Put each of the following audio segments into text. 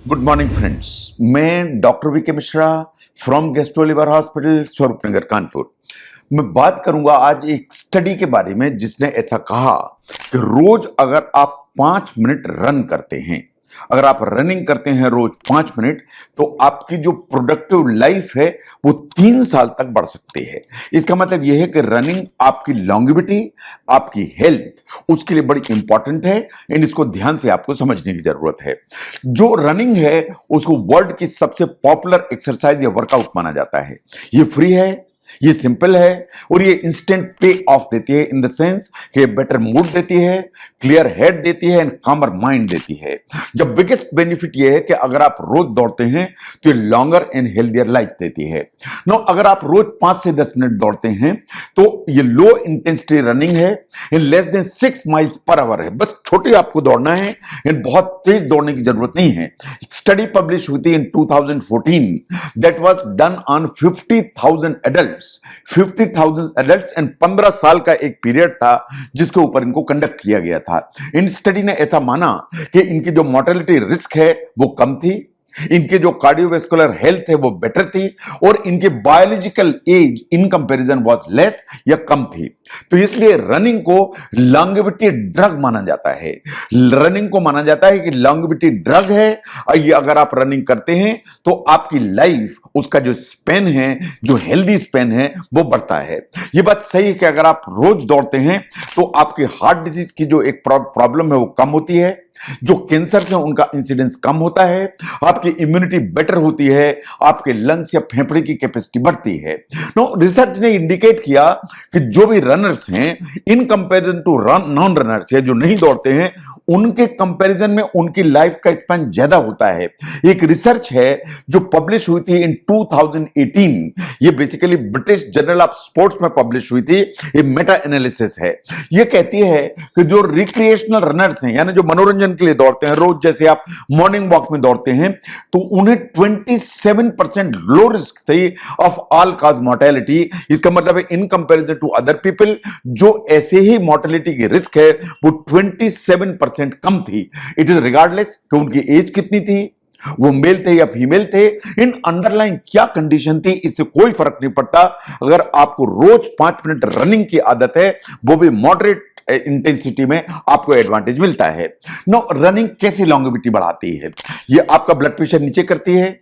Good morning friends. मैं doctor V K Mishra from gastro liver hospital Swaroop Nagar Kanpur. मैं बात करूंगा आज एक स्टडी के बारे में जिसने ऐसा कहा कि रोज अगर आप 5 मिनट रन करते हैं, अगर आप रनिंग करते हैं रोज 5 मिनट, तो आपकी जो प्रोडक्टिव लाइफ है वो 3 साल तक बढ़ सकती है। इसका मतलब यह है कि रनिंग आपकी लॉन्गेविटी, आपकी हेल्थ, उसके लिए बड़ी इंपॉर्टेंट है एंड इसको ध्यान से आपको समझने की जरूरत है। जो रनिंग है उसको वर्ल्ड की सबसे पॉपुलर एक्सरसाइज या वर्कआउट माना जाता है। ये फ्री है, ये सिंपल है और ये इंस्टेंट पे ऑफ देती है इन द सेंस कि बेटर मूड देती है, क्लियर हेड देती है एंड कामर माइंड देती है। जब बिगेस्ट बेनिफिट ये है कि अगर आप रोज दौड़ते हैं तो ये लॉन्गर एंड हेल्दियर लाइफ देती है। नो, अगर आप रोज 5 से 10 मिनट दौड़ते हैं तो ये लो इंटेंसिटी रनिंग है, in less than 6 miles per hour है। बस छोटी आपको दौड़ना है, इन बहुत तेज दौड़ने की जरूरत नहीं है। स्टडी पब्लिश हुई थी इन 2014 that was done on 50,000 adults 50,000 adults and 15 साल का एक पीरियड था जिसके ऊपर इनको कंडक्ट किया गया था। इन स्टडी ने ऐसा माना कि इनकी जो मोर्टेलिटी रिस्क है वो कम थी, इनके जो कार्डियोवैस्कुलर हेल्थ है वो बेटर थी और इनके biological age in comparison was less या कम थी। तो इसलिए रनिंग को लॉन्गेविटी ड्रग माना जाता है। रनिंग को माना जाता है कि लॉन्गेविटी ड्रग है। ये अगर आप रनिंग करते हैं तो आपकी लाइफ, उसका जो स्पेन है, जो हेल्दी स्पेन है, वो बढ़ता है। ये बात सही है कि अगर आप रोज दौड़ते हैं तो आपकी हार्ट डिजीज की जो एक प्रॉब्लम है वो कम होती है, जो कैंसर से उनका इंसिडेंस कम होता है, आपकी इम्यूनिटी बेटर होती है, आपके लंग्स या फेफड़े की कैपेसिटी बढ़ती है। नो, रिसर्च ने इंडिकेट किया कि जो भी रनर्स हैं in comparison to non runners या जो नहीं दौड़ते हैं, उनके कंपैरिजन में उनकी लाइफ का स्पैन ज्यादा होता है। एक रिसर्च है जो पब्लिश हुई थी इन 2018, ये basically British journal of sports में पब्लिश हुई थी। ये मेटा एनालिसिस है। ये कहती है कि जो रिक्रिएशनल रनर्स हैं, यानी जो मनोरंजन के लिए दौड़ते हैं, रोज जैसे आप मॉर्निंग वॉक में दौड़ते हैं, तो उन्हें 27% लो रिस्क थी ऑफ ऑल काज मोर्टेलिटी। इसका मतलब है in comparison to other people जो ऐसे ही मोर्टेलिटी की रिस्क है वो 27% कम थी। इट इज रिगार्डलेस कि उनकी एज कितनी थी, वो मेल थे या फीमेल थे, इन अंडरलाइन क्या कंडीशन थी, इससे कोई फर्क नहीं पड़ता। अगर आपको रोज 5 मिनट रनिंग की आदत है, वो भी मॉडरेट इंटेंसिटी में, आपको एडवांटेज मिलता है। नो, रनिंग कैसे लॉन्गेविटी बढ़ाती है? ये आपका ब्लड प्रेशर नीचे करती है,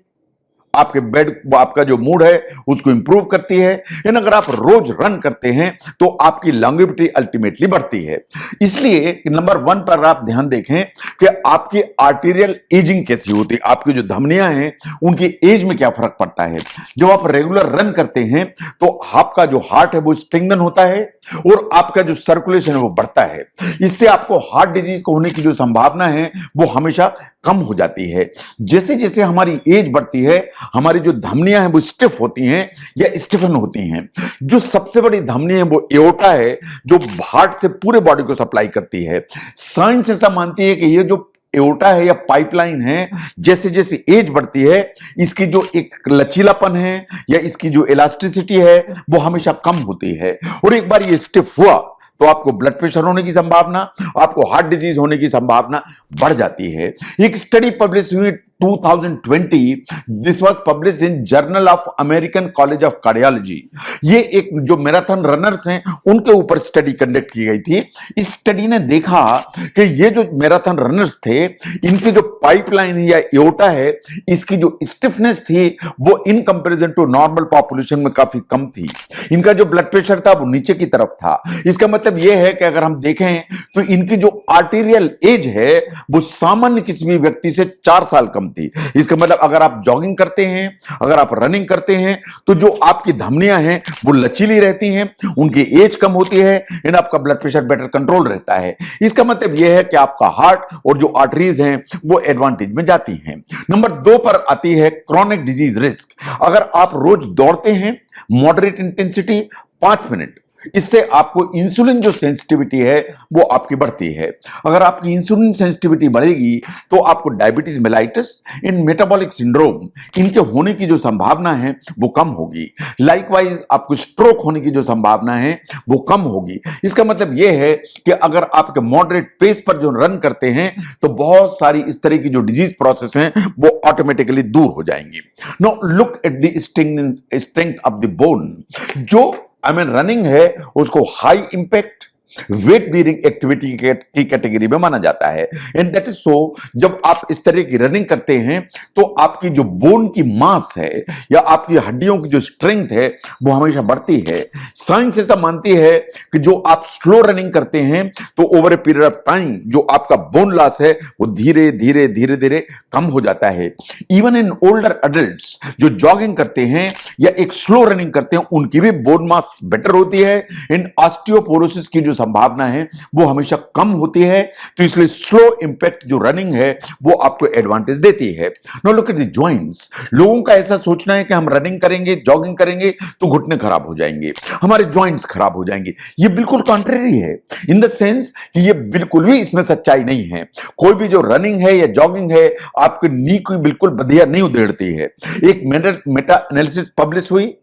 आपके बेड, आपका जो मूड है उसको इंप्रूव करती है। यानी अगर आप रोज रन करते हैं तो आपकी लॉन्गेविटी अल्टीमेटली बढ़ती है। इसलिए नंबर 1 पर आप ध्यान देखें कि आपकी आर्टेरियल एजिंग कैसी होती है, आपकी जो धमनियां हैं उनकी एज में क्या फर्क पड़ता है। जब आप रेगुलर रन करते हैं तो आपका जो हार्ट है वो स्ट्रेंथन होता है और आपका जो सर्कुलेशन है वो बढ़ता है। इससे आपको हार्ट डिजीज को होने की जो संभावना है वो हमेशा कम हो जाती है। जैसे जैसे हमारी एज बढ़ती है, हमारी जो धमनियां हैं वो स्टिफ होती हैं या स्टिफन होती हैं। जो सबसे बड़ी धमनी है वो एओर्टा है, जो हार्ट से पूरे बॉडी को सप्लाई करती है। साइंस ऐसा मानती है कि ये जो एओर्टा है या पाइपलाइन है, जैसे जैसे एज बढ़ती है, इसकी जो एक लचीलापन है या इसकी जो इलास्टिसिटी है वो हमेशा कम होती है। और एक बार ये स्टिफ हुआ तो आपको ब्लड प्रेशर होने की संभावना, आपको हार्ट डिजीज होने की संभावना बढ़ जाती है। एक स्टडी पब्लिश हुई 2020, this was published in journal of American college of cardiology. ये एक जो मैराथन रनर्स हैं उनके ऊपर स्टडी कंडक्ट की गई थी। इस स्टडी ने देखा कि ये जो मैराथन रनर्स थे, इनकी जो पाइपलाइन है या एओर्टा है, इसकी जो स्टिफनेस थी वो in comparison to normal population में काफी कम थी। इनका जो ब्लड प्रेशर था वो नीचे की तरफ था। इसका मतलब यह है कि अगर हम देखें तो इनकी जो आर्टेरियल एज है वो सामान्य किसी भी व्यक्ति से 4 साल कम थी। इसका मतलब अगर आप जॉगिंग करते हैं, अगर आप रनिंग करते हैं, तो जो आपकी धमनियां हैं वो लचीली रहती हैं, उनकी एज कम होती है, इन आपका ब्लड प्रेशर बेटर कंट्रोल रहता है। इसका मतलब यह है कि आपका हार्ट और जो आर्टरीज हैं वो एडवांटेज में जाती हैं। नंबर 2 पर आती है क्रॉनिक डिजीज रिस्क। अगर आप रोज दौड़ते हैं मॉडरेट इंटेंसिटी 5 मिनट, इससे आपको इंसुलिन जो सेंसिटिविटी है वो आपकी बढ़ती है। अगर आपकी इंसुलिन सेंसिटिविटी बढ़ेगी तो आपको डायबिटीज मेलाइटिस इन मेटाबॉलिक सिंड्रोम इनके होने की जो संभावना है वो कम होगी। लाइकवाइज आपको स्ट्रोक होने की जो संभावना है वो कम होगी। इसका मतलब यह है कि अगर आपके मॉडरेट पेस पर जो रन करते हैं तो बहुत सारी इस तरह की जो डिजीज प्रोसेस हैं वो ऑटोमेटिकली दूर हो जाएंगी। Now look at the strength of the bone. जो रनिंग है उसको high impact weight bearing activity की कैटेगरी में माना जाता है। एंड दैट इज सो, जब आप इस तरह की रनिंग करते हैं तो आपकी जो बोन की मास है या आपकी हड्डियों की जो स्ट्रेंथ है वो हमेशा बढ़ती है। साइंस ऐसा मानती है कि जो आप स्लो रनिंग करते हैं तो over a period of time जो आपका बोन लॉस है वो धीरे धीरे धीरे धीरे कम हो जाता है। इवन इन ओल्डर अडल्ट्स जो जॉगिंग करते हैं या एक स्लो रनिंग करते हैं उनकी भी बोन मास बेटर होती है। इन ऑस्टियोपोरोसिस की जो संभावना है वो हमेशा कम होती है। तो इसलिए स्लो इंपैक्ट जो रनिंग है वो आपको एडवांटेज देती है। Now look at the joints. लोगों का ऐसा सोचना है कि हम रनिंग करेंगे जॉगिंग करेंगे तो घुटने खराब हो जाएंगे, हमारे जॉइंट्स खराब हो जाएंगे। ये बिल्कुल कॉन्ट्रेरी है इन द सेंस कि ये बिल्कुल भी इसमें सच्चाई नहीं है। कोई भी जो रनिंग है या जॉगिंग है आपके नी को बिल्कुल बढ़िया नहीं उधेड़ती है। एक मेटा एनालिसिस पब्लिश हुई,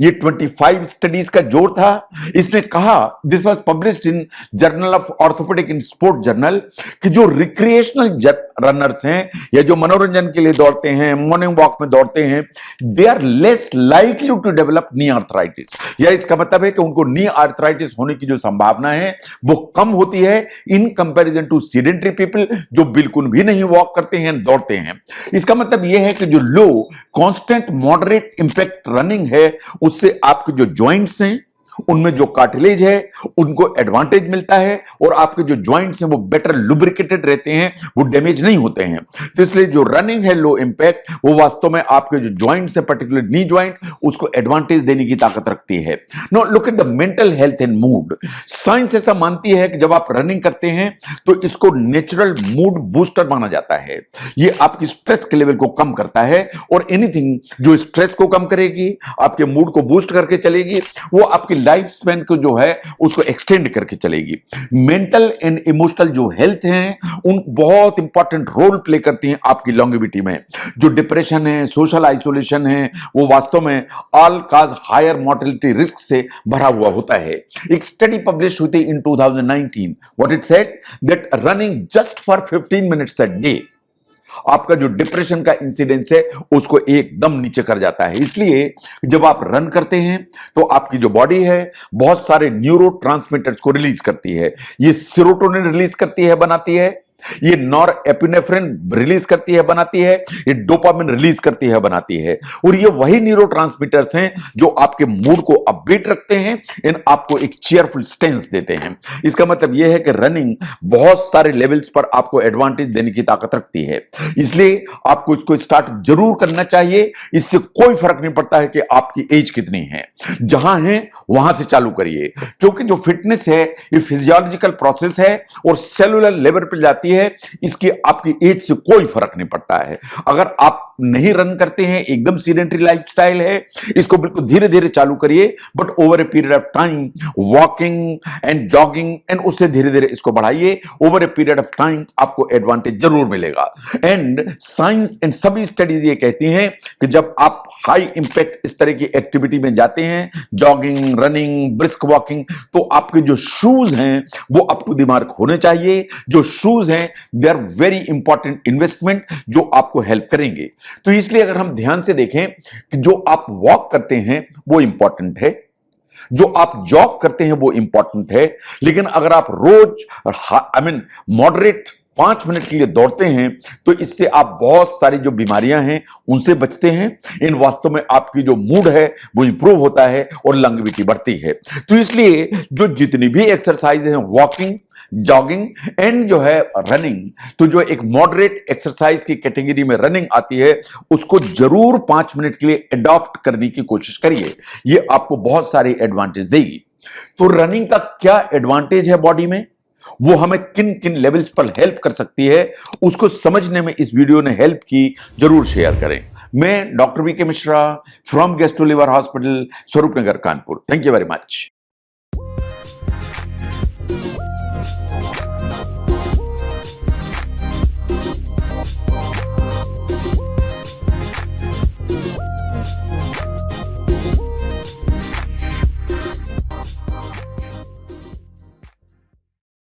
ये 25 स्टडीज का जोड़ था। इसने कहा, this was published in journal of orthopaedic in sport journal, कि जो रिक्रिएशनल रनर्स हैं या जो मनोरंजन के लिए दौड़ते हैं, मॉर्निंग वॉक में दौड़ते हैं, they are less likely to develop knee arthritis. या इसका मतलब है कि उनको नी आर्थराइटिस होने की जो संभावना है वो कम होती है in comparison to sedentary people जो बिल्कुल भी नहीं वॉक करते हैं, दौड़ते हैं। इसका मतलब यह है कि जो लो कांस्टेंट मॉडरेट इंपैक्ट रनिंग है उससे आपके जो जॉइंट्स हैं उनमें जो कार्टिलेज है उनको एडवांटेज मिलता है और आपके जो जॉइंट्स हैं वो बेटर लुब्रिकेटेड रहते हैं, वो डैमेज नहीं होते हैं। तो इसलिए जो रनिंग है लो इंपैक्ट वो वास्तव में आपके जो जॉइंट्स है पर्टिकुलर नी जॉइंट उसको एडवांटेज देने की ताकत रखती है। Now look at the mental health and mood. Science ऐसा मानती है कि जब आप रनिंग करते हैं तो इसको नेचुरल मूड बूस्टर माना जाता है। ये आपकी स्ट्रेस के लेवल को कम करता है और एनीथिंग जो स्ट्रेस को कम करेगी, आपके मूड को बूस्ट करके चलेगी, वो आपकी लाइफ स्पैन को जो है उसको एक्सटेंड करके चलेगी। मेंटल एंड इमोशनल जो हेल्थ हैं उन बहुत इंपॉर्टेंट रोल प्ले करती हैं आपकी लॉन्गेविटी में। जो डिप्रेशन है, सोशल आइसोलेशन है, वो वास्तव में ऑल काज हायर मॉर्टेलिटी रिस्क से भरा हुआ होता है। एक स्टडी पब्लिश हुई थी इन 2019। What it said that running just for 15 minutes a day आपका जो डिप्रेशन का इंसिडेंस है उसको एकदम नीचे कर जाता है। इसलिए जब आप रन करते हैं तो आपकी जो बॉडी है बहुत सारे न्यूरोट्रांसमीटर्स को रिलीज करती है। ये सेरोटोनिन रिलीज करती है, बनाती है, ये नॉरएपिनेफ्रिन रिलीज करती है, बनाती है, ये डोपामिन रिलीज करती है, बनाती है। और ये वही न्यूरोट्रांसमीटर्स हैं जो आपके मूड को अपबीट रखते हैं एंड आपको एक चीयरफुल स्टेंस देते हैं। इसका मतलब यह है कि रनिंग बहुत सारे लेवल्स पर आपको एडवांटेज देने की ताकत रखती है। इसलिए आपको इसको स्टार्ट जरूर करना चाहिए। इससे कोई फर्क नहीं पड़ता है कि आपकी एज कितनी है, जहां है वहां से चालू करिए, क्योंकि जो फिटनेस है ये फिजियोलॉजिकल प्रोसेस है और सेलुलर लेवल पर जाती है। इसकी आपकी एज से कोई फर्क नहीं पड़ता है। अगर आप नहीं रन करते हैं, एकदम सीडेंटरी लाइफस्टाइल है, इसको बिल्कुल धीरे धीरे चालू करिए, but over a period of time walking and jogging and उससे धीरे धीरे इसको बढ़ाइए। Over a period of time आपको एडवांटेज जरूर मिलेगा। एंड साइंस एंड सभी स्टडीज ये कहती हैं कि जब आप हाई इंपैक्ट इस तरह की एक्टिविटी में जाते हैं, जॉगिंग, रनिंग, ब्रिस्क वॉकिंग, तो आपके जो शूज हैं वो अप टू द मार्क होने चाहिए। जो शूज हैं they are very important investment जो आपको हेल्प करेंगे। तो इसलिए अगर हम ध्यान से देखें कि जो आप वॉक करते हैं वो इंपॉर्टेंट है, जो आप जॉग करते हैं वो इंपॉर्टेंट है, लेकिन अगर आप रोज मॉडरेट 5 मिनट के लिए दौड़ते हैं तो इससे आप बहुत सारी जो बीमारियां हैं उनसे बचते हैं। इन वास्तव में आपकी जो मूड है वो इंप्रूव होता है और लंगविटी बढ़ती है। तो इसलिए जो जितनी भी एक्सरसाइज हैं, वॉकिंग, जॉगिंग एंड जो है रनिंग, तो जो एक मॉडरेट एक्सरसाइज की कैटेगरी में रनिंग आती है उसको जरूर 5 मिनट के लिए अडॉप्ट करने की कोशिश करिए। ये आपको बहुत सारे एडवांटेज देगी। तो रनिंग का क्या एडवांटेज है बॉडी में, वो हमें किन किन लेवल्स पर हेल्प कर सकती है, उसको समझने में इस वीडियो ने हेल्प की, जरूर शेयर करें। मैं doctor V K Mishra from gastro liver hospital, Swaroop Nagar, Kanpur. Thank you very much.